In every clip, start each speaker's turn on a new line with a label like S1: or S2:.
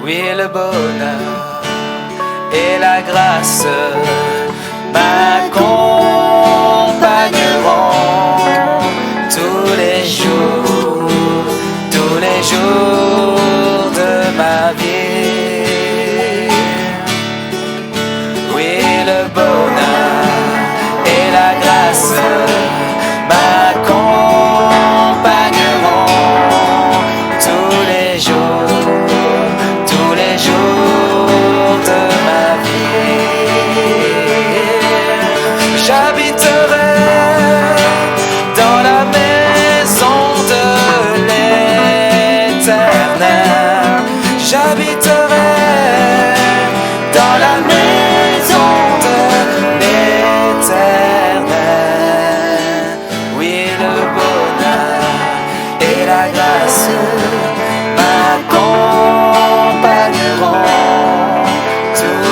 S1: Oui, le bonheur et la grâce m'accompagneront tous les jours de ma vie. Oui, le bonheur et la grâce m'accompagneront tous les jours de ma vie. J'habiterai dans la maison de l'Éternel. J'habiterai dans la maison de l'Éternel. Oui, le bonheur et la grâce m'accompagneront tous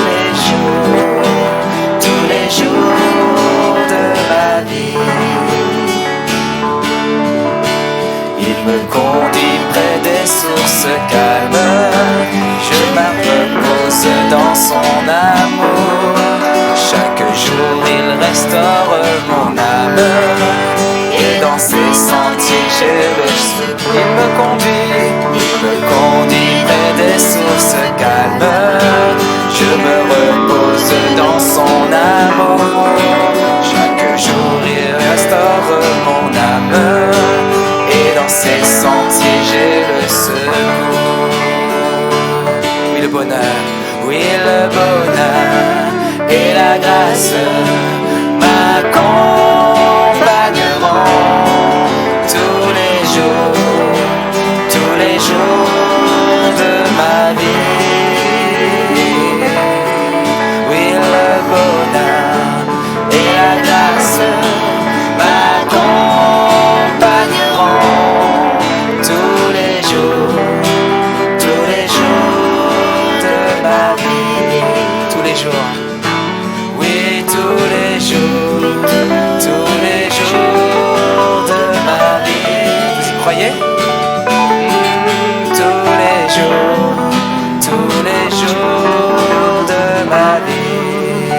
S1: les jours de ma vie. Il me conduit près des sources calmes, je me repose dans son amour. Chaque jour il restaure mon âme, et dans ses sentiers j'ai le souffle. Il me conduit près des sources calmes, je me repose dans son amour. Chaque jour il restaure mon âme, et dans ses sentiers j'ai le secours. Oui, le bonheur et la grâce m'accompagneront tous les jours de ma vie. Oui, le bonheur et la grâce m'accompagneront tous les jours de ma vie. Tous les jours. Oui, tous les jours de ma vie. Vous y croyez? Tous les jours de ma vie.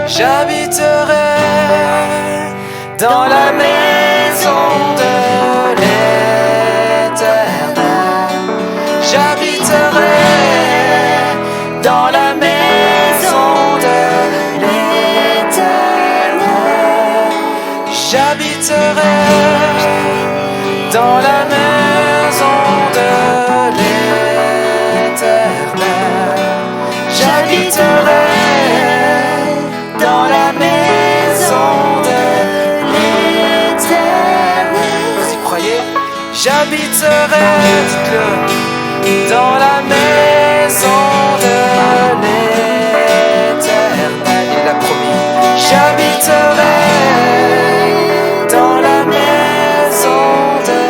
S1: J'habiterai dans la maison de l'Éternel. J'habiterai dans la maison de l'Éternel. J'habiterai dans la maison de l'Éternel. J'habiterai dans la maison de l'Éternel. Vous y croyez? J'habiterai, dites-le, dans la maison de l'Éternel. Il l'a promis. J'habiterai dans la maison de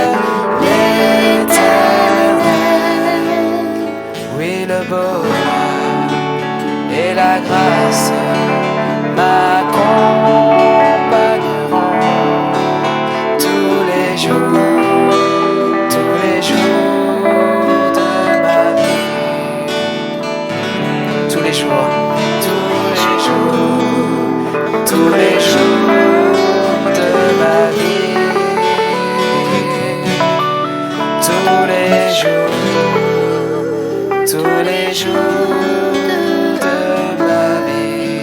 S1: l'Éternel. Oui, le bonheur et la grâce m'accompagneront tous les jours de ma vie. Tous les jours de ma vie. Tous les jours de ma vie.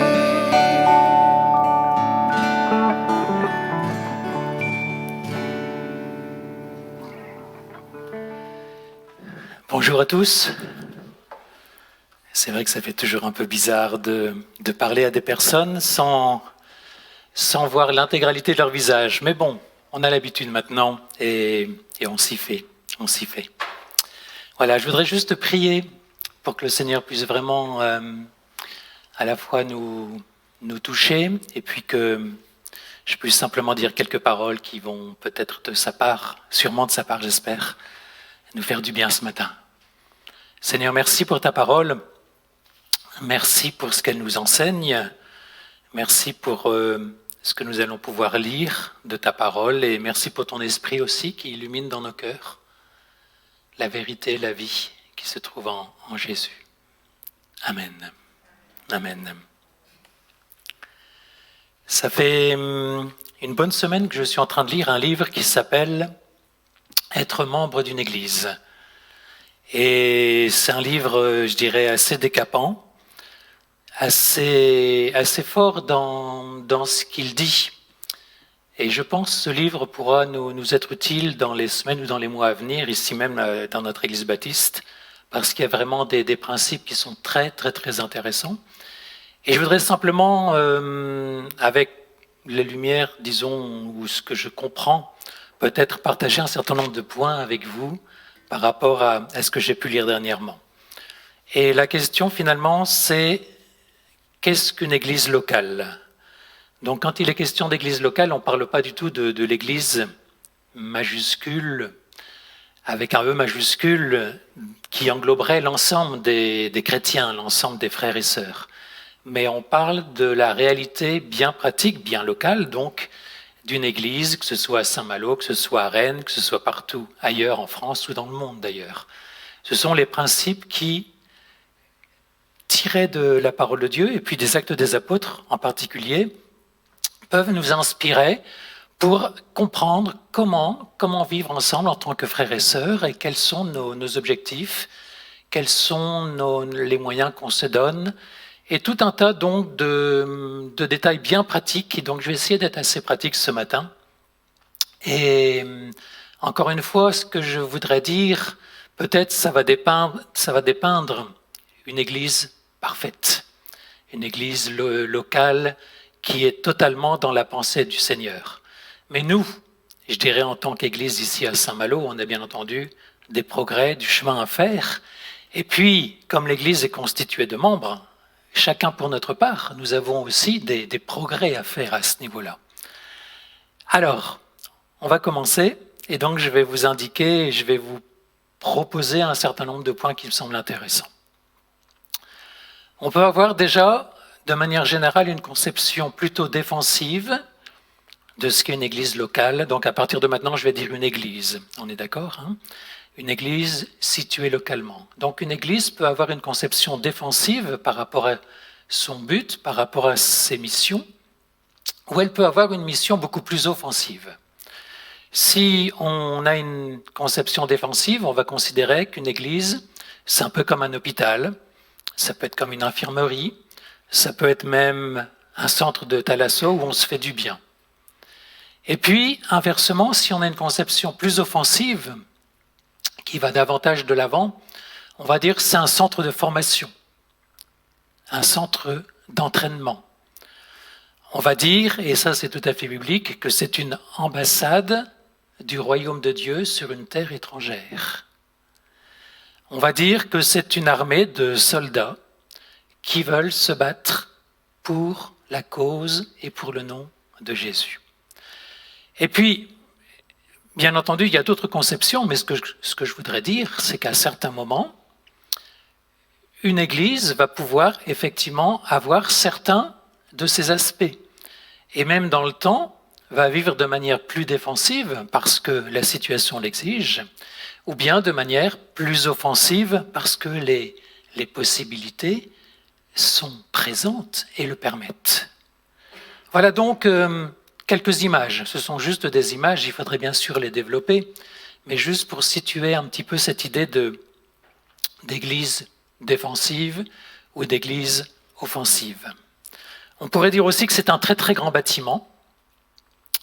S2: Bonjour à tous. C'est vrai que ça fait toujours un peu bizarre de parler à des personnes sans voir l'intégralité de leur visage. Mais bon, on a l'habitude maintenant et on s'y fait. Voilà, je voudrais juste prier pour que le Seigneur puisse vraiment à la fois nous toucher et puis que je puisse simplement dire quelques paroles qui vont peut-être de sa part, sûrement de sa part j'espère, nous faire du bien ce matin. Seigneur, merci pour ta parole, merci pour ce qu'elle nous enseigne, merci pour ce que nous allons pouvoir lire de ta parole et merci pour ton esprit aussi qui illumine dans nos cœurs la vérité, la vie qui se trouve en Jésus. Amen. Amen. Ça fait une bonne semaine que je suis en train de lire un livre qui s'appelle « Être membre d'une église ». Et c'est un livre, je dirais, assez décapant, assez fort dans ce qu'il dit. Et je pense que ce livre pourra nous être utile dans les semaines ou dans les mois à venir, ici même dans notre église baptiste, parce qu'il y a vraiment des principes qui sont très, très, très intéressants. Et je voudrais simplement, avec les lumières, disons, ou ce que je comprends, peut-être partager un certain nombre de points avec vous par rapport à ce que j'ai pu lire dernièrement. Et la question, finalement, c'est qu'est-ce qu'une église locale ? Donc, quand il est question d'église locale, on ne parle pas du tout de l'église majuscule, avec un E majuscule, qui engloberait l'ensemble des chrétiens, l'ensemble des frères et sœurs. Mais on parle de la réalité bien pratique, bien locale, donc d'une église, que ce soit à Saint-Malo, que ce soit à Rennes, que ce soit partout ailleurs en France ou dans le monde d'ailleurs. Ce sont les principes qui, tirés de la parole de Dieu et puis des actes des apôtres en particulier, peuvent nous inspirer pour comprendre comment vivre ensemble en tant que frères et sœurs et quels sont nos objectifs, quels sont les moyens qu'on se donne, et tout un tas donc de détails bien pratiques. Et donc je vais essayer d'être assez pratique ce matin. Et encore une fois, ce que je voudrais dire, peut-être ça va dépeindre une église parfaite, une église locale qui est totalement dans la pensée du Seigneur. Mais nous, je dirais en tant qu'église ici à Saint-Malo, on a bien entendu des progrès, du chemin à faire. Et puis, comme l'église est constituée de membres, chacun pour notre part, nous avons aussi des progrès à faire à ce niveau-là. Alors, on va commencer, et donc je vais vous indiquer, je vais vous proposer un certain nombre de points qui me semblent intéressants. On peut avoir déjà, de manière générale, une conception plutôt défensive de ce qu'est une église locale. Donc à partir de maintenant, je vais dire une église. On est d'accord, hein ? Une église située localement. Donc une église peut avoir une conception défensive par rapport à son but, par rapport à ses missions, ou elle peut avoir une mission beaucoup plus offensive. Si on a une conception défensive, on va considérer qu'une église, c'est un peu comme un hôpital, ça peut être comme une infirmerie, ça peut être même un centre de thalasso où on se fait du bien. Et puis, inversement, si on a une conception plus offensive, qui va davantage de l'avant, on va dire que c'est un centre de formation, un centre d'entraînement. On va dire, et ça c'est tout à fait biblique, que c'est une ambassade du royaume de Dieu sur une terre étrangère. On va dire que c'est une armée de soldats qui veulent se battre pour la cause et pour le nom de Jésus. Et puis, bien entendu, il y a d'autres conceptions, mais ce que je voudrais dire, c'est qu'à certains moments, une église va pouvoir effectivement avoir certains de ces aspects. Et même dans le temps, va vivre de manière plus défensive parce que la situation l'exige, ou bien de manière plus offensive parce que les possibilités sont présentes et le permettent. Voilà donc quelques images. Ce sont juste des images, il faudrait bien sûr les développer, mais juste pour situer un petit peu cette idée d'église défensive ou d'église offensive. On pourrait dire aussi que c'est un très très grand bâtiment,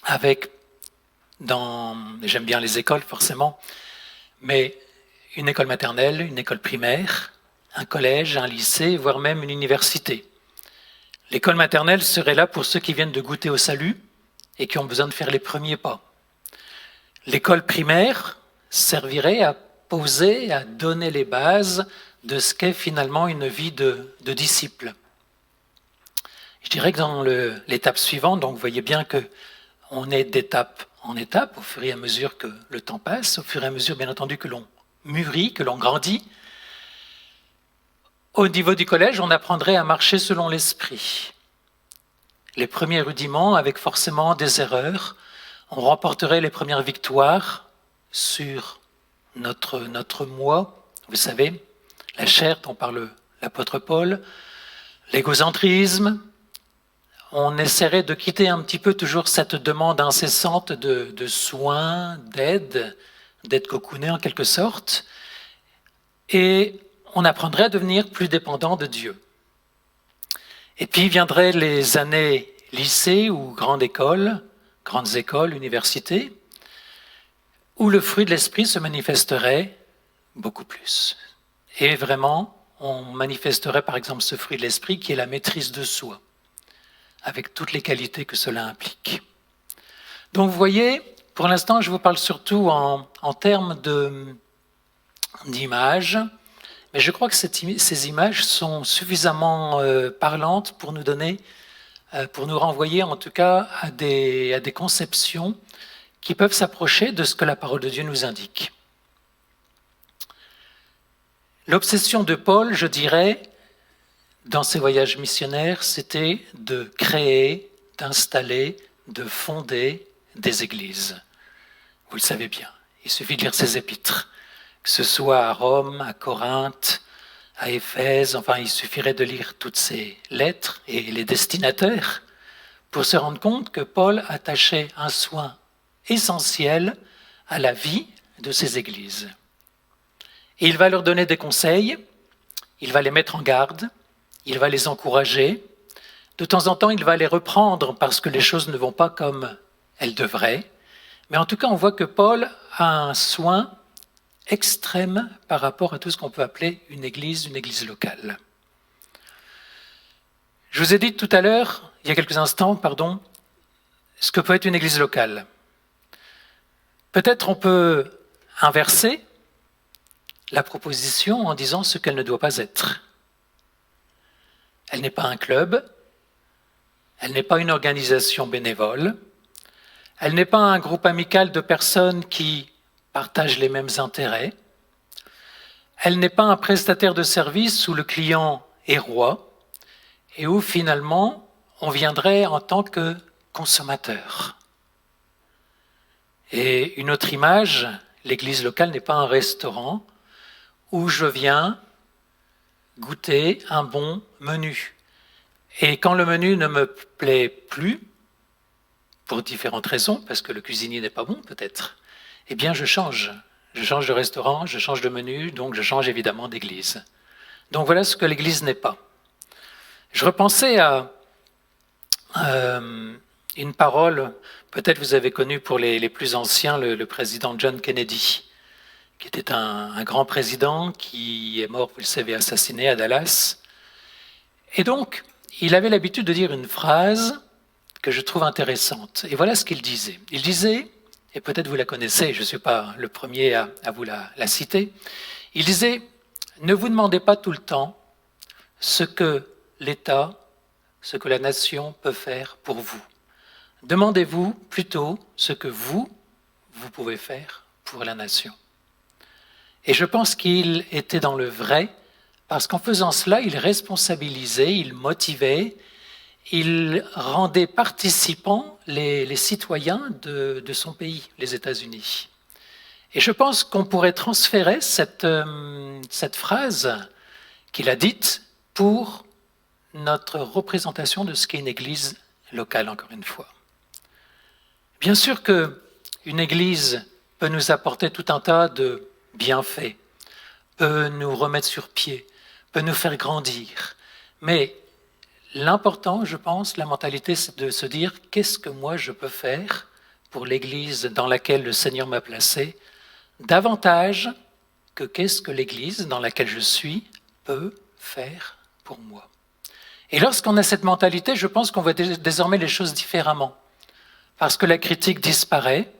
S2: avec, j'aime bien les écoles forcément, mais une école maternelle, une école primaire, un collège, un lycée, voire même une université. L'école maternelle serait là pour ceux qui viennent de goûter au salut et qui ont besoin de faire les premiers pas. L'école primaire servirait à poser, à donner les bases de ce qu'est finalement une vie de disciple. Je dirais que dans l'étape suivante, donc vous voyez bien qu'on est d'étape en étape, au fur et à mesure que le temps passe, au fur et à mesure, bien entendu, que l'on mûrit, que l'on grandit. Au niveau du collège, on apprendrait à marcher selon l'esprit. Les premiers rudiments, avec forcément des erreurs, on remporterait les premières victoires sur notre moi, vous savez, la chair dont parle l'apôtre Paul, l'égocentrisme. On essaierait de quitter un petit peu toujours cette demande incessante de soins, d'aide, d'être cocooné en quelque sorte, et on apprendrait à devenir plus dépendant de Dieu. Et puis viendraient les années lycée ou grandes écoles, universités, où le fruit de l'esprit se manifesterait beaucoup plus. Et vraiment, on manifesterait par exemple ce fruit de l'esprit qui est la maîtrise de soi, avec toutes les qualités que cela implique. Donc vous voyez, pour l'instant, je vous parle surtout en termes d'images, mais je crois que ces images sont suffisamment parlantes pour nous renvoyer en tout cas à des conceptions qui peuvent s'approcher de ce que la parole de Dieu nous indique. L'obsession de Paul, je dirais, dans ses voyages missionnaires, c'était de créer, d'installer, de fonder des églises. Vous le savez bien, il suffit de lire ses épîtres, que ce soit à Rome, à Corinthe, à Éphèse, enfin il suffirait de lire toutes ces lettres et les destinataires pour se rendre compte que Paul attachait un soin essentiel à la vie de ces églises. Et il va leur donner des conseils, il va les mettre en garde, il va les encourager. De temps en temps, il va les reprendre parce que les choses ne vont pas comme elles devraient. Mais en tout cas, on voit que Paul a un soin extrême par rapport à tout ce qu'on peut appeler une église locale. Je vous ai dit tout à l'heure, il y a quelques instants, ce que peut être une église locale. Peut-être on peut inverser la proposition en disant ce qu'elle ne doit pas être. Elle n'est pas un club, elle n'est pas une organisation bénévole, elle n'est pas un groupe amical de personnes qui partagent les mêmes intérêts, elle n'est pas un prestataire de service où le client est roi et où finalement on viendrait en tant que consommateur. Et une autre image, l'église locale n'est pas un restaurant où je viens goûter un bon menu. Et quand le menu ne me plaît plus, pour différentes raisons, parce que le cuisinier n'est pas bon peut-être, eh bien je change. Je change de restaurant, je change de menu, donc je change évidemment d'église. Donc voilà ce que l'église n'est pas. Je repensais à une parole, peut-être vous avez connu pour les plus anciens le président John Kennedy, qui était un grand président qui est mort, vous le savez, assassiné à Dallas. Et donc, il avait l'habitude de dire une phrase que je trouve intéressante. Et voilà ce qu'il disait. Il disait, et peut-être vous la connaissez, je ne suis pas le premier à vous la citer, il disait « Ne vous demandez pas tout le temps ce que l'État, ce que la nation peut faire pour vous. Demandez-vous plutôt ce que vous pouvez faire pour la nation. » Et je pense qu'il était dans le vrai, parce qu'en faisant cela, il responsabilisait, il motivait, il rendait participants les citoyens de son pays, les États-Unis. Et je pense qu'on pourrait transférer cette phrase qu'il a dite pour notre représentation de ce qu'est une église locale, encore une fois. Bien sûr qu'une église peut nous apporter tout un tas de bienfaits, peut nous remettre sur pied, peut nous faire grandir. Mais l'important, je pense, la mentalité, c'est de se dire « Qu'est-ce que moi je peux faire pour l'Église dans laquelle le Seigneur m'a placé ?» davantage que « Qu'est-ce que l'Église dans laquelle je suis peut faire pour moi ?» Et lorsqu'on a cette mentalité, je pense qu'on voit désormais les choses différemment. Parce que la critique disparaît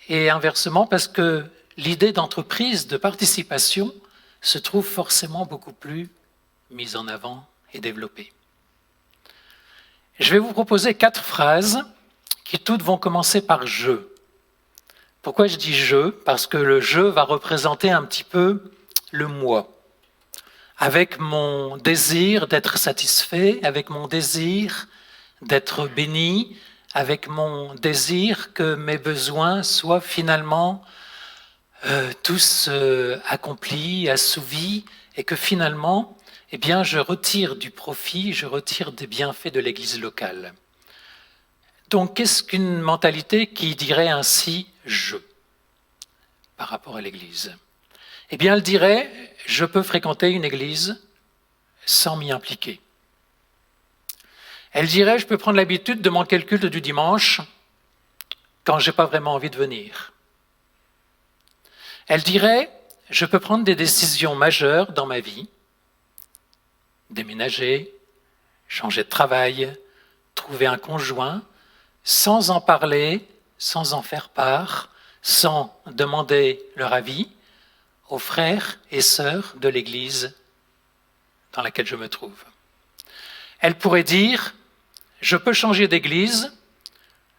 S2: et inversement parce que l'idée d'entreprise, de participation, se trouve forcément beaucoup plus mise en avant et développée. Je vais vous proposer 4 phrases qui toutes vont commencer par « je ». Pourquoi je dis « je » ? Parce que le « je » va représenter un petit peu le « moi ». Avec mon désir d'être satisfait, avec mon désir d'être béni, avec mon désir que mes besoins soient finalement tous accomplis, assouvis, et que finalement, eh bien, je retire du profit, je retire des bienfaits de l'Église locale. Donc, qu'est-ce qu'une mentalité qui dirait ainsi « je » par rapport à l'Église? Eh bien, elle dirait « je peux fréquenter une Église sans m'y impliquer ». Elle dirait « je peux prendre l'habitude de manquer le culte du dimanche quand je n'ai pas vraiment envie de venir ». Elle dirait « je peux prendre des décisions majeures dans ma vie, déménager, changer de travail, trouver un conjoint, sans en parler, sans en faire part, sans demander leur avis aux frères et sœurs de l'Église dans laquelle je me trouve. » Elle pourrait dire « je peux changer d'église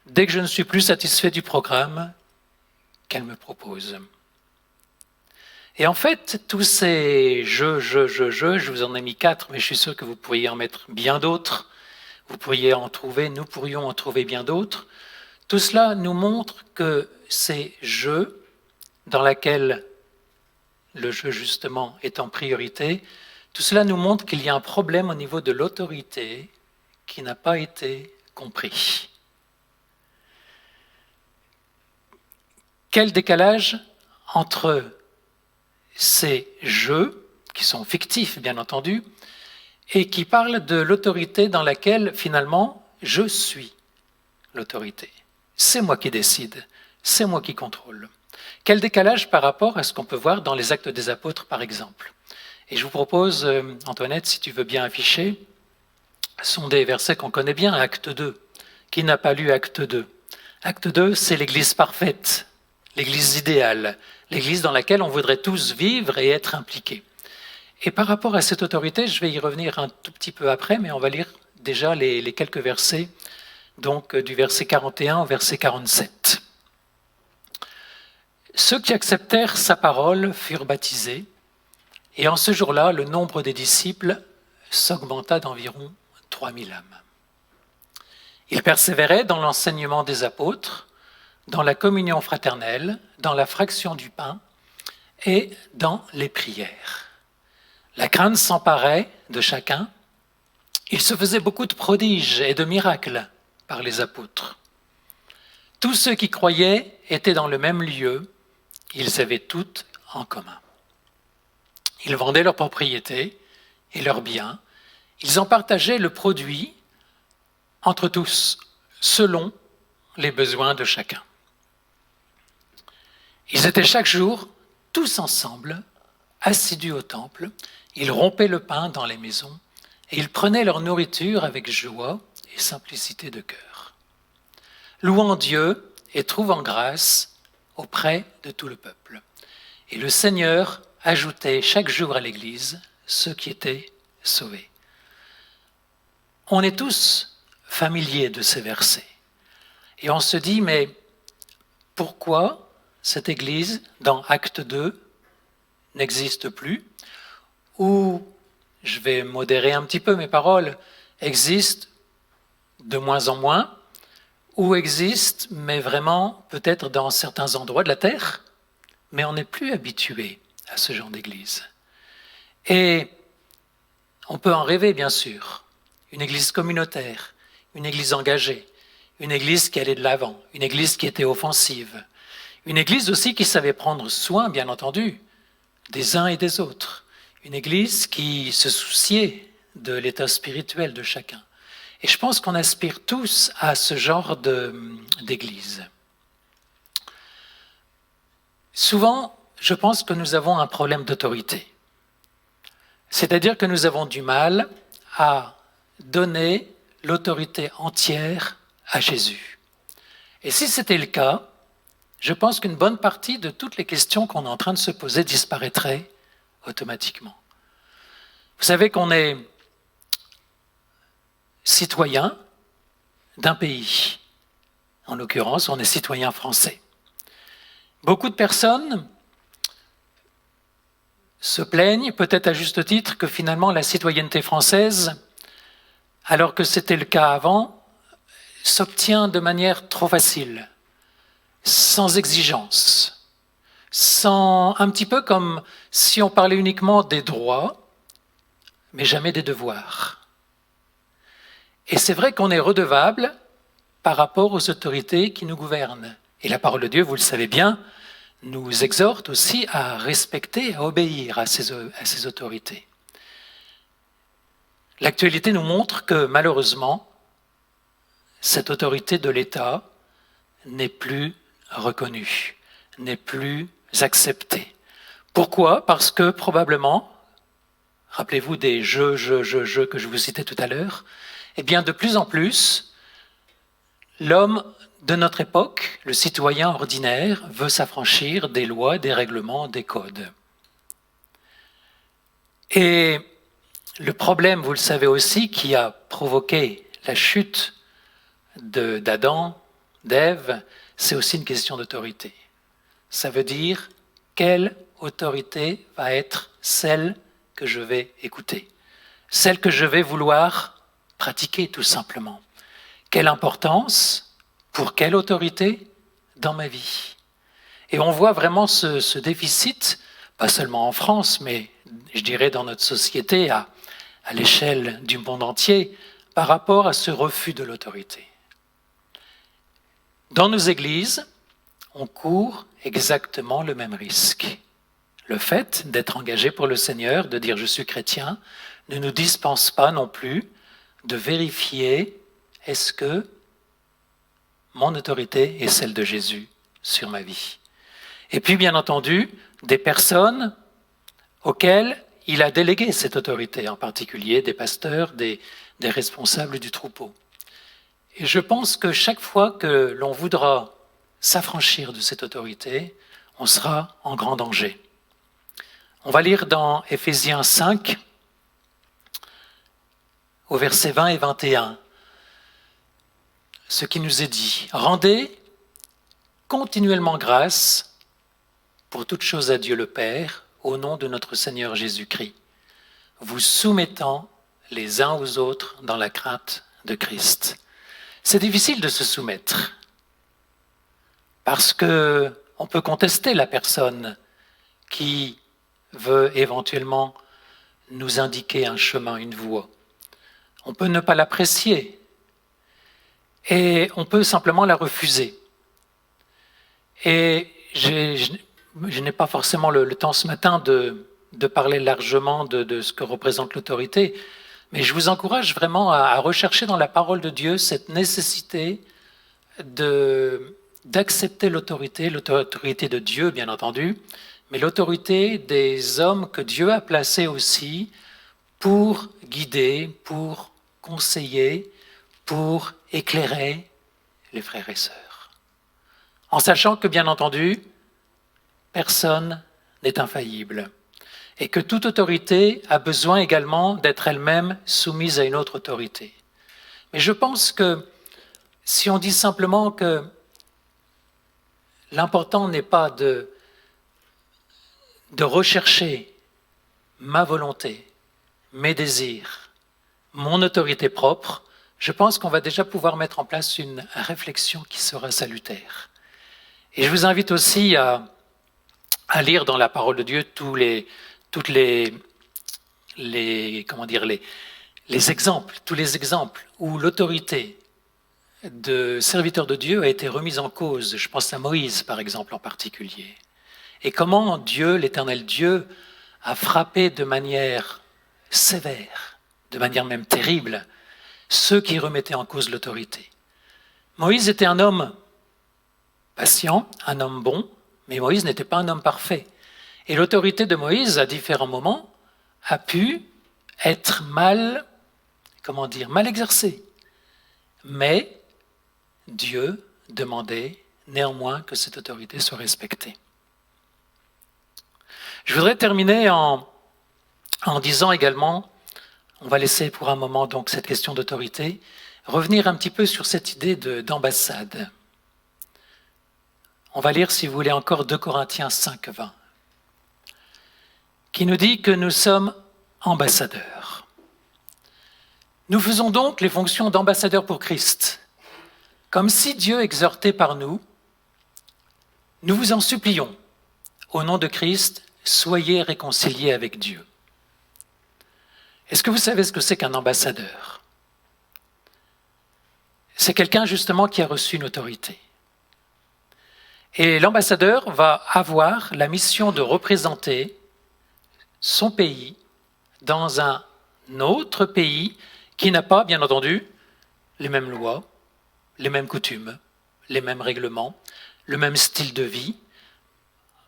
S2: dès que je ne suis plus satisfait du programme qu'elle me propose ». Et en fait, tous ces je vous en ai mis 4, mais je suis sûr que vous pourriez en mettre bien d'autres. Vous pourriez en trouver, nous pourrions en trouver bien d'autres. Tout cela nous montre que ces jeux, dans lesquels le jeu justement est en priorité, tout cela nous montre qu'il y a un problème au niveau de l'autorité qui n'a pas été compris. Quel décalage entre ces jeux, qui sont fictifs bien entendu, et qui parlent de l'autorité dans laquelle finalement je suis l'autorité. C'est moi qui décide, c'est moi qui contrôle. Quel décalage par rapport à ce qu'on peut voir dans les Actes des Apôtres par exemple. Et je vous propose, Antoinette, si tu veux bien afficher, ce sont des versets qu'on connaît bien, Acte 2. Qui n'a pas lu Acte 2? Acte 2, c'est l'Église parfaite, l'Église idéale, l'Église dans laquelle on voudrait tous vivre et être impliqués. Et par rapport à cette autorité, je vais y revenir un tout petit peu après, mais on va lire déjà les quelques versets, donc du verset 41 au verset 47. Ceux qui acceptèrent sa parole furent baptisés, et en ce jour-là, le nombre des disciples s'augmenta d'environ 3000 âmes. Ils persévéraient dans l'enseignement des apôtres, dans la communion fraternelle, dans la fraction du pain et dans les prières. La crainte s'emparait de chacun. Il se faisait beaucoup de prodiges et de miracles par les apôtres. Tous ceux qui croyaient étaient dans le même lieu. Ils avaient tout en commun. Ils vendaient leurs propriétés et leurs biens. Ils en partageaient le produit entre tous, selon les besoins de chacun. Ils étaient chaque jour tous ensemble, assidus au temple. Ils rompaient le pain dans les maisons et ils prenaient leur nourriture avec joie et simplicité de cœur, louant Dieu et trouvant grâce auprès de tout le peuple. Et le Seigneur ajoutait chaque jour à l'Église ceux qui étaient sauvés. On est tous familiers de ces versets. Et on se dit, mais pourquoi cette Église, dans Acte 2, n'existe plus? Ou, je vais modérer un petit peu mes paroles, existe de moins en moins, ou existe, mais vraiment peut-être dans certains endroits de la terre, mais on n'est plus habitué à ce genre d'église. Et on peut en rêver, bien sûr, une église communautaire, une église engagée, une église qui allait de l'avant, une église qui était offensive, une église aussi qui savait prendre soin, bien entendu, des uns et des autres, une église qui se souciait de l'état spirituel de chacun. Et je pense qu'on aspire tous à ce genre d'église. Souvent, je pense que nous avons un problème d'autorité. C'est-à-dire que nous avons du mal à donner l'autorité entière à Jésus. Et si c'était le cas, je pense qu'une bonne partie de toutes les questions qu'on est en train de se poser disparaîtraient automatiquement. Vous savez qu'on est citoyen d'un pays. En l'occurrence, on est citoyen français. Beaucoup de personnes se plaignent, peut-être à juste titre, que finalement la citoyenneté française, alors que c'était le cas avant, s'obtient de manière trop facile, sans exigence. un petit peu comme si on parlait uniquement des droits, mais jamais des devoirs. Et c'est vrai qu'on est redevable par rapport aux autorités qui nous gouvernent. Et la parole de Dieu, vous le savez bien, nous exhorte aussi à respecter, à obéir à ces autorités. L'actualité nous montre que malheureusement, cette autorité de l'État n'est plus reconnue, n'est plus acceptée. Pourquoi ? Parce que probablement, rappelez-vous des je que je vous citais tout à l'heure, eh bien de plus en plus, l'homme de notre époque, le citoyen ordinaire, veut s'affranchir des lois, des règlements, des codes. Et le problème, vous le savez aussi, qui a provoqué la chute d'Adam, d'Ève, c'est aussi une question d'autorité. Ça veut dire quelle autorité va être celle que je vais écouter, celle que je vais vouloir pratiquer tout simplement. Quelle importance pour quelle autorité dans ma vie? Et on voit vraiment ce déficit, pas seulement en France, mais je dirais dans notre société, à l'échelle du monde entier, par rapport à ce refus de l'autorité. Dans nos églises, on court exactement le même risque. Le fait d'être engagé pour le Seigneur, de dire « je suis chrétien », ne nous dispense pas non plus de vérifier est-ce que mon autorité est celle de Jésus sur ma vie. Et puis, bien entendu, des personnes auxquelles il a délégué cette autorité, en particulier des pasteurs, des responsables du troupeau. Et je pense que chaque fois que l'on voudra s'affranchir de cette autorité, on sera en grand danger. On va lire dans Éphésiens 5, au verset 20 et 21, ce qui nous est dit. « Rendez continuellement grâce pour toutes choses à Dieu le Père, au nom de notre Seigneur Jésus-Christ, vous soumettant les uns aux autres dans la crainte de Christ. » C'est difficile de se soumettre, parce qu'on peut contester la personne qui veut éventuellement nous indiquer un chemin, une voie. On peut ne pas l'apprécier, et on peut simplement la refuser. Et je n'ai pas forcément le temps ce matin de parler largement de ce que représente l'autorité, mais je vous encourage vraiment à rechercher dans la parole de Dieu cette nécessité d'accepter l'autorité de Dieu, bien entendu, mais l'autorité des hommes que Dieu a placés aussi pour guider, pour conseiller, pour éclairer les frères et sœurs. En sachant que, bien entendu, personne n'est infaillible et que toute autorité a besoin également d'être elle-même soumise à une autre autorité. Mais je pense que si on dit simplement que l'important n'est pas de rechercher ma volonté, mes désirs, mon autorité propre, je pense qu'on va déjà pouvoir mettre en place une réflexion qui sera salutaire. Et je vous invite aussi à lire dans la parole de Dieu tous les exemples où l'autorité de serviteur de Dieu a été remise en cause. Je pense à Moïse, par exemple, en particulier. Et comment Dieu, l'Éternel Dieu, a frappé de manière sévère, de manière même terrible, ceux qui remettaient en cause l'autorité. Moïse était un homme patient, un homme bon, mais Moïse n'était pas un homme parfait. Et l'autorité de Moïse, à différents moments, a pu être mal exercée. Mais Dieu demandait néanmoins que cette autorité soit respectée. Je voudrais terminer en disant également, on va laisser pour un moment donc cette question d'autorité, revenir un petit peu sur cette idée d'ambassade. On va lire, si vous voulez, encore 2 Corinthiens 5, 20, qui nous dit que nous sommes ambassadeurs. Nous faisons donc les fonctions d'ambassadeurs pour Christ, comme si Dieu exhortait par nous. Nous vous en supplions, au nom de Christ, soyez réconciliés avec Dieu. Est-ce que vous savez ce que c'est qu'un ambassadeur? C'est quelqu'un justement qui a reçu une autorité. Et l'ambassadeur va avoir la mission de représenter son pays dans un autre pays qui n'a pas, bien entendu, les mêmes lois, les mêmes coutumes, les mêmes règlements, le même style de vie.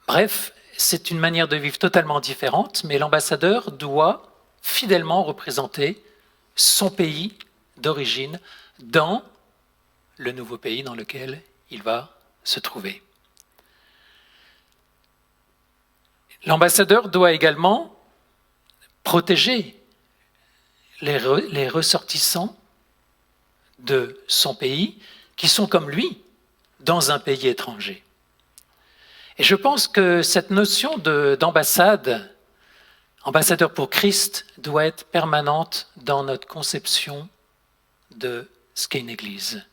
S2: Bref, c'est une manière de vivre totalement différente, mais l'ambassadeur doit fidèlement représenter son pays d'origine dans le nouveau pays dans lequel il va se trouver. L'ambassadeur doit également protéger les ressortissants de son pays qui sont comme lui dans un pays étranger. Et je pense que cette notion d'ambassade, ambassadeur pour Christ, doit être permanente dans notre conception de ce qu'est une église.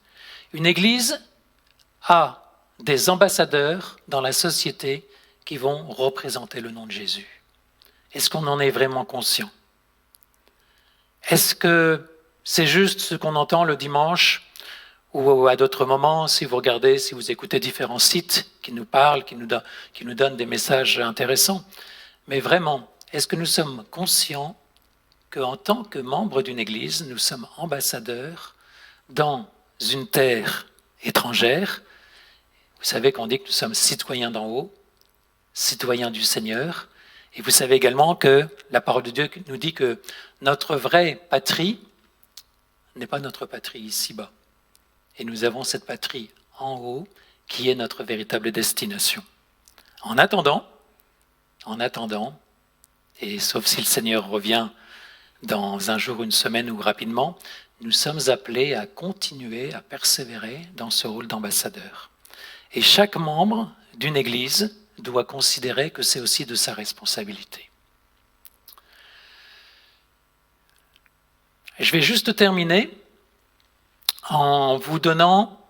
S2: Une église a des ambassadeurs dans la société qui vont représenter le nom de Jésus. Est-ce qu'on en est vraiment conscient? Est-ce que c'est juste ce qu'on entend le dimanche ou à d'autres moments, si vous regardez, si vous écoutez différents sites qui nous parlent, qui nous donnent des messages intéressants? Mais vraiment, est-ce que nous sommes conscients qu'en tant que membres d'une église, nous sommes ambassadeurs dans une terre étrangère? Vous savez qu'on dit que nous sommes citoyens d'en haut, citoyens du Seigneur. Et vous savez également que la parole de Dieu nous dit que notre vraie patrie n'est pas notre patrie ici-bas. Et nous avons cette patrie en haut qui est notre véritable destination. En attendant, et sauf si le Seigneur revient dans un jour, une semaine ou rapidement, nous sommes appelés à continuer, à persévérer dans ce rôle d'ambassadeur. Et chaque membre d'une église doit considérer que c'est aussi de sa responsabilité. Je vais juste terminer en vous donnant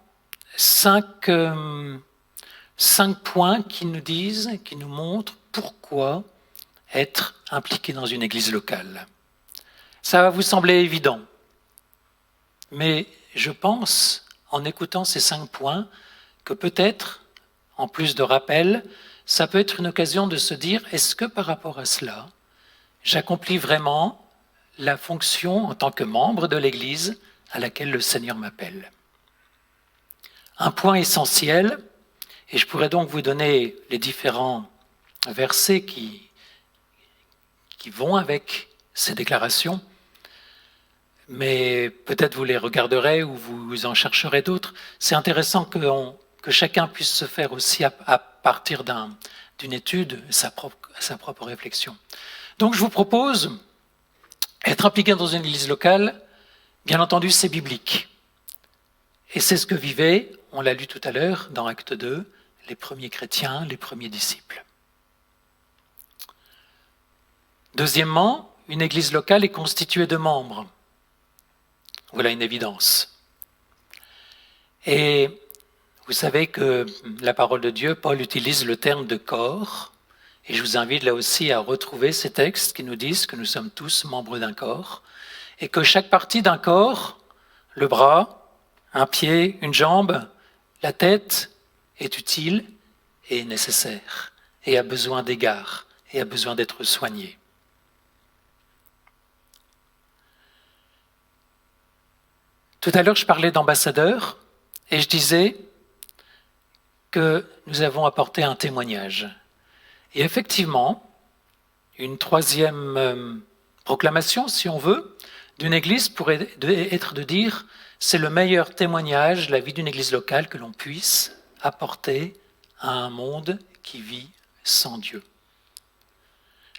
S2: 5 points qui nous montrent pourquoi être impliqué dans une église locale. Ça va vous sembler évident, mais je pense, en écoutant ces 5 points, que peut-être, en plus de rappel, ça peut être une occasion de se dire, est-ce que par rapport à cela, j'accomplis vraiment la fonction en tant que membre de l'Église à laquelle le Seigneur m'appelle? Un point essentiel, et je pourrais donc vous donner les différents versets qui vont avec ces déclarations, mais peut-être vous les regarderez ou vous en chercherez d'autres. C'est intéressant que chacun puisse se faire aussi à partir d'une étude sa propre réflexion. Donc je vous propose, être impliqué dans une église locale, bien entendu c'est biblique. Et c'est ce que vivaient, on l'a lu tout à l'heure dans Acte 2, les premiers chrétiens, les premiers disciples. Deuxièmement, une église locale est constituée de membres. Voilà une évidence. Et vous savez que la parole de Dieu, Paul utilise le terme de corps, et je vous invite là aussi à retrouver ces textes qui nous disent que nous sommes tous membres d'un corps, et que chaque partie d'un corps, le bras, un pied, une jambe, la tête, est utile et nécessaire, et a besoin d'égard, et a besoin d'être soigné. Tout à l'heure, je parlais d'ambassadeurs, et je disais que nous avons apporté un témoignage. Et effectivement, une troisième proclamation, si on veut, d'une église pourrait être de dire « c'est le meilleur témoignage, la vie d'une église locale, que l'on puisse apporter à un monde qui vit sans Dieu ».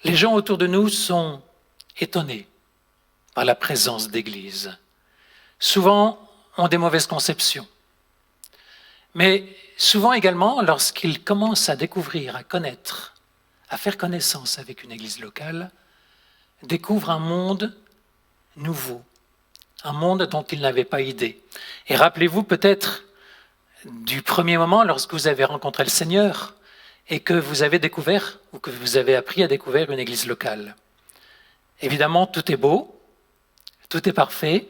S2: Les gens autour de nous sont étonnés par la présence d'églises. Souvent, ont des mauvaises conceptions. Mais souvent également, lorsqu'ils commencent à découvrir, à connaître, à faire connaissance avec une église locale, découvrent un monde nouveau, un monde dont ils n'avaient pas idée. Et rappelez-vous peut-être du premier moment lorsque vous avez rencontré le Seigneur et que vous avez découvert ou que vous avez appris à découvrir une église locale. Évidemment, tout est beau, tout est parfait,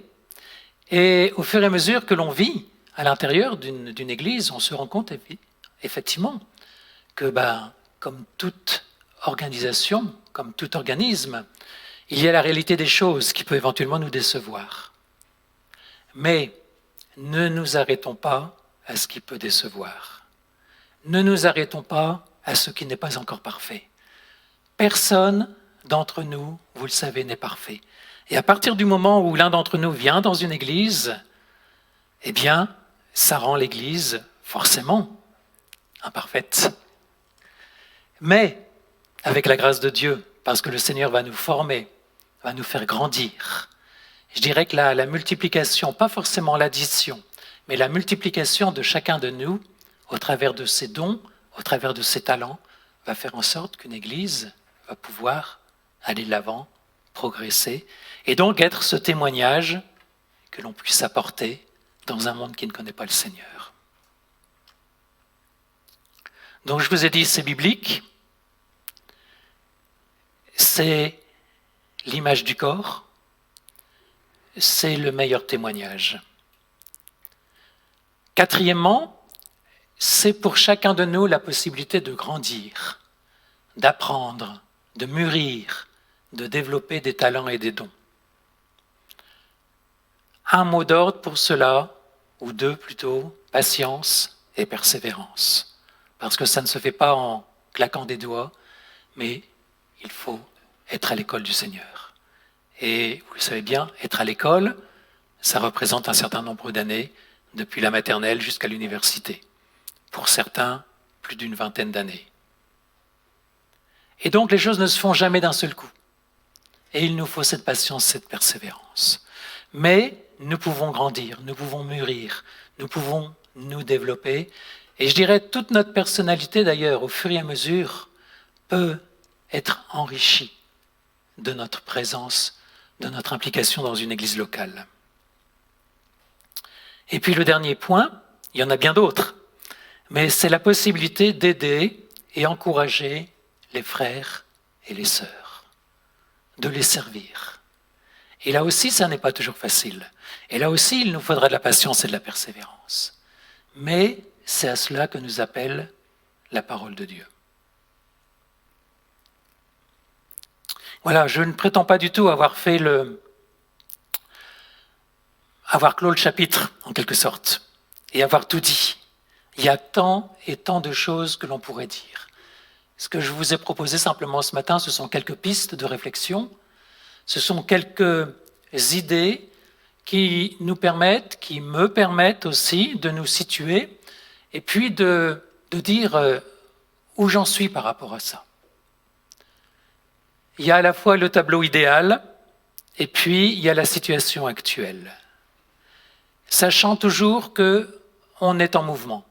S2: et au fur et à mesure que l'on vit à l'intérieur d'une église, on se rend compte effectivement que comme toute organisation, comme tout organisme, il y a la réalité des choses qui peut éventuellement nous décevoir. Mais ne nous arrêtons pas à ce qui peut décevoir. Ne nous arrêtons pas à ce qui n'est pas encore parfait. Personne d'entre nous, vous le savez, n'est parfait. Et à partir du moment où l'un d'entre nous vient dans une église, eh bien, ça rend l'église forcément imparfaite. Mais, avec la grâce de Dieu, parce que le Seigneur va nous former, va nous faire grandir, je dirais que la multiplication, pas forcément l'addition, mais la multiplication de chacun de nous, au travers de ses dons, au travers de ses talents, va faire en sorte qu'une église va pouvoir aller de l'avant, progresser, et donc être ce témoignage que l'on puisse apporter dans un monde qui ne connaît pas le Seigneur. Donc je vous ai dit, c'est biblique, c'est l'image du corps, c'est le meilleur témoignage. Quatrièmement, c'est pour chacun de nous la possibilité de grandir, d'apprendre, de mûrir, de développer des talents et des dons. Un mot d'ordre pour cela, ou deux plutôt, patience et persévérance. Parce que ça ne se fait pas en claquant des doigts, mais il faut être à l'école du Seigneur. Et vous le savez bien, être à l'école, ça représente un certain nombre d'années, depuis la maternelle jusqu'à l'université. Pour certains, plus d'une vingtaine d'années. Et donc les choses ne se font jamais d'un seul coup. Et il nous faut cette patience, cette persévérance. Mais nous pouvons grandir, nous pouvons mûrir, nous pouvons nous développer. Et je dirais toute notre personnalité d'ailleurs, au fur et à mesure, peut être enrichie de notre présence, de notre implication dans une église locale. Et puis le dernier point, il y en a bien d'autres, mais c'est la possibilité d'aider et encourager les frères et les sœurs, de les servir. Et là aussi, ça n'est pas toujours facile. Et là aussi, il nous faudra de la patience et de la persévérance. Mais c'est à cela que nous appelle la parole de Dieu. Voilà, je ne prétends pas du tout avoir clos le chapitre, en quelque sorte, et avoir tout dit. Il y a tant et tant de choses que l'on pourrait dire. Ce que je vous ai proposé simplement ce matin, ce sont quelques pistes de réflexion, ce sont quelques idées qui me permettent aussi de nous situer et puis de dire où j'en suis par rapport à ça. Il y a à la fois le tableau idéal et puis il y a la situation actuelle. Sachant toujours qu'on est en mouvement,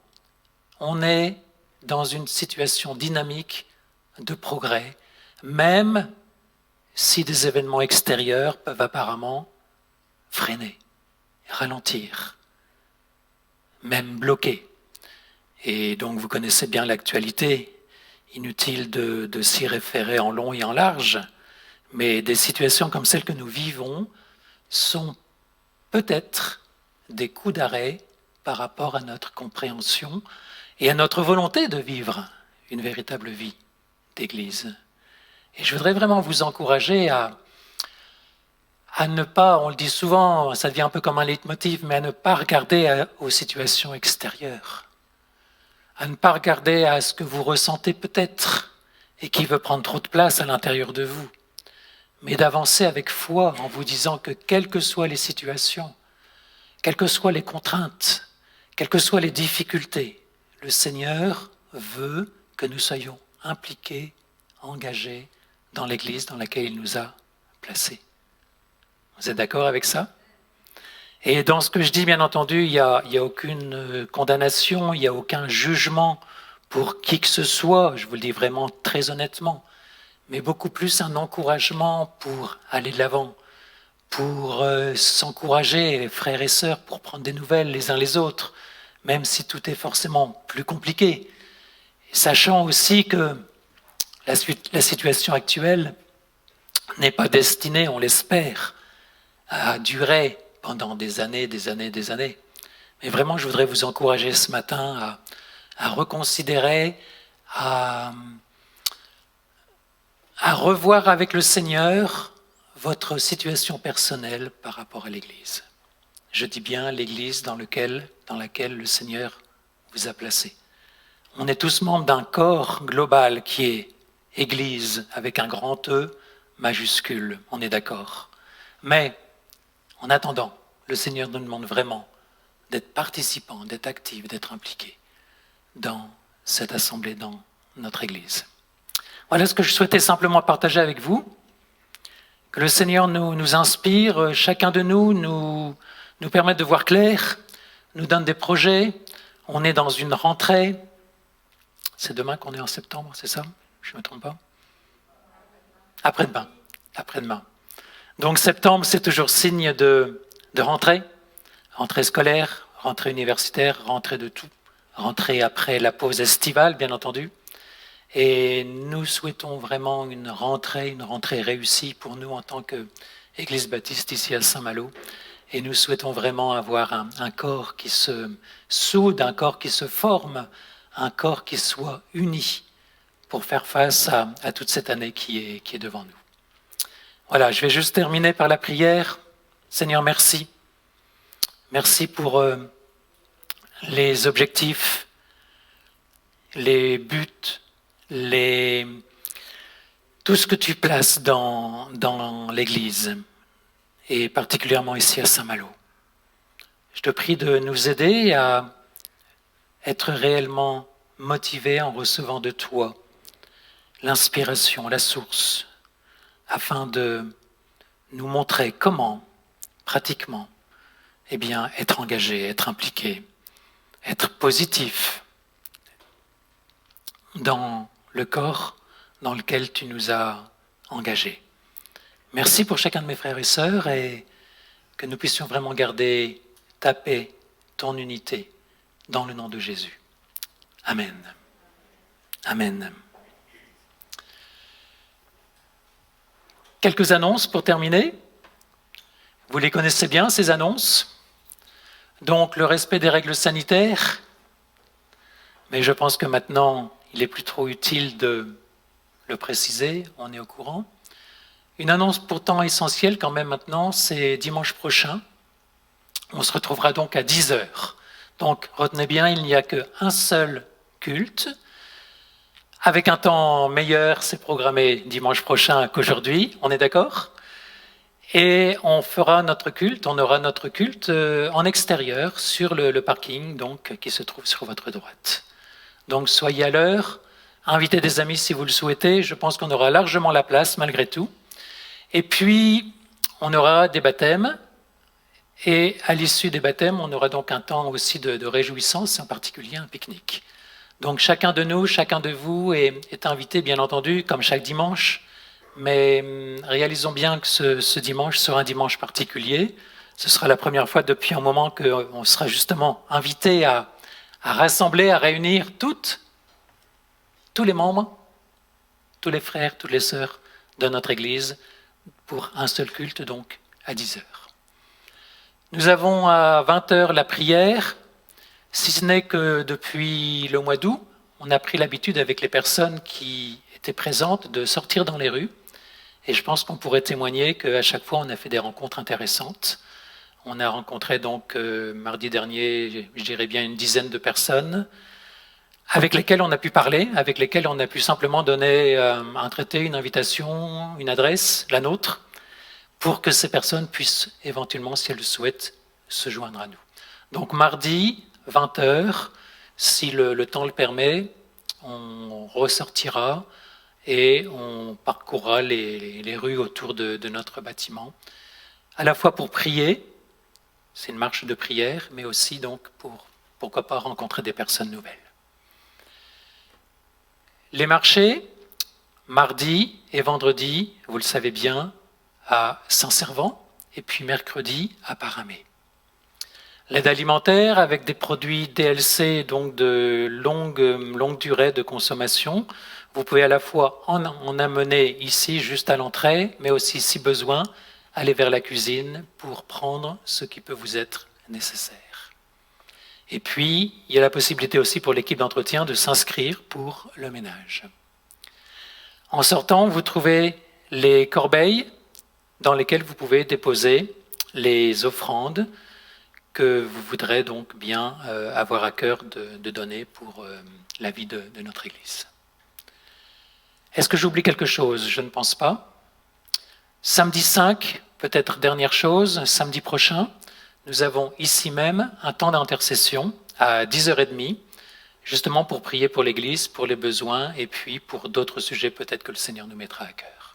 S2: on est dans une situation dynamique de progrès, même si des événements extérieurs peuvent apparemment freiner, ralentir, même bloquer. Et donc vous connaissez bien l'actualité, inutile de s'y référer en long et en large, mais des situations comme celles que nous vivons sont peut-être des coups d'arrêt par rapport à notre compréhension et à notre volonté de vivre une véritable vie d'Église. Et je voudrais vraiment vous encourager à ne pas, on le dit souvent, ça devient un peu comme un leitmotiv, mais à ne pas regarder aux situations extérieures, à ne pas regarder à ce que vous ressentez peut-être et qui veut prendre trop de place à l'intérieur de vous, mais d'avancer avec foi en vous disant que quelles que soient les situations, quelles que soient les contraintes, quelles que soient les difficultés, le Seigneur veut que nous soyons impliqués, engagés dans l'Église dans laquelle il nous a placés. Vous êtes d'accord avec ça? Et dans ce que je dis, bien entendu, il y a aucune condamnation, il n'y a aucun jugement pour qui que ce soit, je vous le dis vraiment très honnêtement, mais beaucoup plus un encouragement pour aller de l'avant, pour s'encourager, frères et sœurs, pour prendre des nouvelles les uns les autres, même si tout est forcément plus compliqué. Sachant aussi que la situation actuelle n'est pas destinée, on l'espère, à durer pendant des années, des années, des années. Mais vraiment, je voudrais vous encourager ce matin à reconsidérer, à revoir avec le Seigneur votre situation personnelle par rapport à l'Église. Je dis bien l'Église dans laquelle le Seigneur vous a placé. On est tous membres d'un corps global qui est Église avec un grand E majuscule, on est d'accord. Mais en attendant, le Seigneur nous demande vraiment d'être participants, d'être actifs, d'être impliqués dans cette assemblée, dans notre Église. Voilà ce que je souhaitais simplement partager avec vous. Que le Seigneur nous inspire, chacun de nous permette de voir clair, nous donne des projets. On est dans une rentrée. C'est demain qu'on est en septembre, c'est ça? Je ne me trompe pas? Après-demain. Après-demain. Donc septembre, c'est toujours signe de rentrée. Rentrée scolaire, rentrée universitaire, rentrée de tout. Rentrée après la pause estivale, bien entendu. Et nous souhaitons vraiment une rentrée réussie pour nous en tant qu'Église baptiste ici à Saint-Malo. Et nous souhaitons vraiment avoir un corps qui se soude, un corps qui se forme, un corps qui soit uni pour faire face à toute cette année qui est devant nous. Voilà, je vais juste terminer par la prière. Seigneur, merci. Merci pour les objectifs, les buts, tout ce que tu places dans l'Église, et particulièrement ici à Saint-Malo. Je te prie de nous aider à être réellement motivés en recevant de toi l'inspiration, la source, afin de nous montrer comment, pratiquement, être engagé, être impliqué, être positif dans le corps dans lequel tu nous as engagés. Merci pour chacun de mes frères et sœurs et que nous puissions vraiment garder ta paix, ton unité, dans le nom de Jésus. Amen. Amen. Quelques annonces pour terminer. Vous les connaissez bien, ces annonces. Donc, le respect des règles sanitaires. Mais je pense que maintenant, il n'est plus trop utile de le préciser, on est au courant. Une annonce pourtant essentielle quand même maintenant, c'est dimanche prochain. On se retrouvera donc à 10h. Donc, retenez bien, il n'y a qu'un seul culte. Avec un temps meilleur, c'est programmé dimanche prochain qu'aujourd'hui, on est d'accord? Et on aura notre culte en extérieur sur le parking donc, qui se trouve sur votre droite. Donc soyez à l'heure, invitez des amis si vous le souhaitez, je pense qu'on aura largement la place malgré tout. Et puis, on aura des baptêmes, et à l'issue des baptêmes, on aura donc un temps aussi de réjouissance, en particulier un pique-nique. Donc chacun de nous, chacun de vous est invité, bien entendu, comme chaque dimanche, mais réalisons bien que ce dimanche sera un dimanche particulier. Ce sera la première fois depuis un moment qu'on sera justement invité à rassembler, à réunir tous les membres, tous les frères, toutes les sœurs de notre Église pour un seul culte, donc à 10h. Nous avons à 20h la prière, si ce n'est que depuis le mois d'août, on a pris l'habitude avec les personnes qui étaient présentes de sortir dans les rues. Et je pense qu'on pourrait témoigner qu'à chaque fois, on a fait des rencontres intéressantes. On a rencontré donc mardi dernier, je dirais bien une dizaine de personnes avec lesquelles on a pu parler, avec lesquelles on a pu simplement donner un traité, une invitation, une adresse, la nôtre, pour que ces personnes puissent éventuellement, si elles le souhaitent, se joindre à nous. Donc mardi, 20h, si le temps le permet, on ressortira et on parcourra les rues autour de notre bâtiment, à la fois pour prier, c'est une marche de prière, mais aussi donc pourquoi pas rencontrer des personnes nouvelles. Les marchés, mardi et vendredi, vous le savez bien, à Saint-Servant, et puis mercredi à Paramé. L'aide alimentaire avec des produits DLC, donc de longue durée de consommation. Vous pouvez à la fois en amener ici, juste à l'entrée, mais aussi, si besoin, aller vers la cuisine pour prendre ce qui peut vous être nécessaire. Et puis, il y a la possibilité aussi pour l'équipe d'entretien de s'inscrire pour le ménage. En sortant, vous trouvez les corbeilles dans lesquelles vous pouvez déposer les offrandes que vous voudrez donc bien avoir à cœur de donner pour la vie de notre Église. Est-ce que j'oublie quelque chose? Je ne pense pas. Samedi 5, peut-être dernière chose, samedi prochain, nous avons ici même un temps d'intercession à 10h30, justement pour prier pour l'Église, pour les besoins et puis pour d'autres sujets peut-être que le Seigneur nous mettra à cœur.